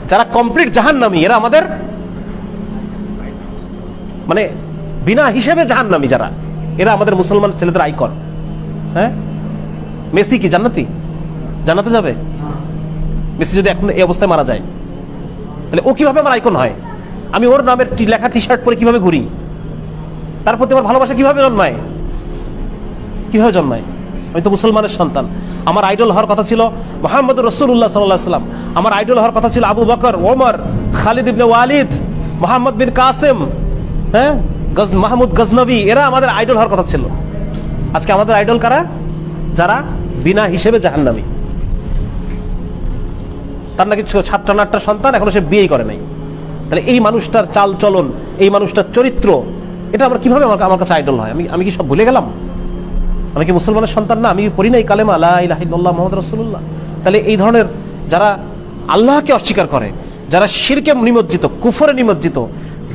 যারা কমপ্লিট জাহান্নামী এরা আমাদের মানে বিনা হিসেবে জাহান্নামী যারা, এরা আমাদের মুসলমান ছেলেদের আইকন। হ্যাঁ, মেসি কি জান্নাতি? জান্নাতে যাবে? মেসি যদি এখন এই অবস্থায় মারা যায়, তাহলে ও কিভাবে আমার আইকন হয়? আমি ওর নামের লেখা টি শার্ট পরে কিভাবে ঘুরি? তার প্রতি আমার ভালোবাসা কিভাবে জন্মায়? কিভাবে জন্মায়? আমি তো মুসলমানের সন্তান। আমার আইডল হওয়ার কথা ছিল মুহাম্মদ রাসূলুল্লাহ সাল্লাল্লাহু আলাইহি ওয়াসাল্লাম। আমার আইডল হওয়ার কথা ছিল আবু বকর, ওমর, খালিদ ইবনে ওয়ালিদ, মুহাম্মদ বিন কাসেম, হ্যাঁ, মাহমুদ গজনবী, এরা আমাদের আইডল হওয়ার কথা ছিল। আজকে আমাদের আইডল কারা? যারা বিনা হিসেবে জাহান্নামী। তার নাকি 7টা সন্তান, এখনো সে বিয়েই করে নাই। তাহলে এই মানুষটার চাল চলন, এই মানুষটার চরিত্র, এটা আমার কিভাবে আমার কাছে আইডল হয়? আমি কি সব ভুলে গেলাম? আমি কি মুসলমানের সন্তান না? আমি পড়ি নাই কালেমা লা ইলাহা ইল্লাল্লাহ মুহাম্মাদুর রাসূলুল্লাহ? তাহলে এই ধরনের যারা আল্লাহকে অস্বীকার করে, যারা শিরকে নিমজ্জিত, কুফরে নিমজ্জিত,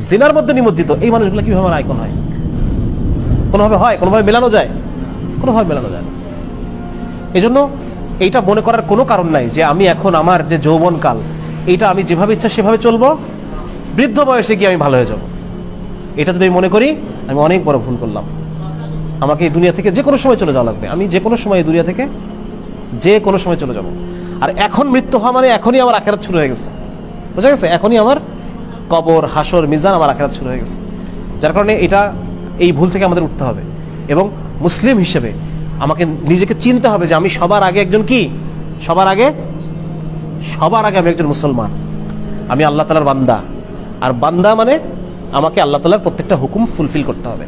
জিনার মধ্যে নিমজ্জিত, এই মানুষগুলো কিভাবে আমার আইকন হয়? কোনোভাবে হয়? কোনোভাবে মেলানো যায়? কোনোভাবে মেলানো যায় না। এই জন্য এইটা মনে করার কোনো কারণ নাই যে আমি এখন আমার যে যৌবনকাল, এইটা আমি যেভাবে ইচ্ছা সেভাবে চলবো, বৃদ্ধ বয়সে গিয়ে আমি ভালো হয়ে যাব। এটা যদি আমি মনে করি, আমি অনেক বড় ভুল করলাম। আমাকে এই দুনিয়া থেকে যে কোনো সময় চলে যাওয়া লাগবে। আমি যে কোনো সময় এই দুনিয়া থেকে যে কোনো সময় চলে যাব। আর এখন মৃত্যু হওয়া মানে এখনই আমার আখিরাত শুরু হয়ে গেছে। বুঝা গেছে? এখনই আমার কবর, হাসর, মিজান, আমার আখিরাত শুরু হয়ে গেছে। যার কারণে এটা, এই ভুল থেকে আমাদের উঠতে হবে এবং মুসলিম হিসেবে আমাকে নিজেকে চিনতে হবে যে আমি সবার আগে একজন কি? সবার আগে আমি একজন মুসলমান। আমি আল্লাহ তাআলার বান্দা। আর বান্দা মানে আমাকে আল্লাহ তাআলার প্রত্যেকটা হুকুম ফুলফিল করতে হবে।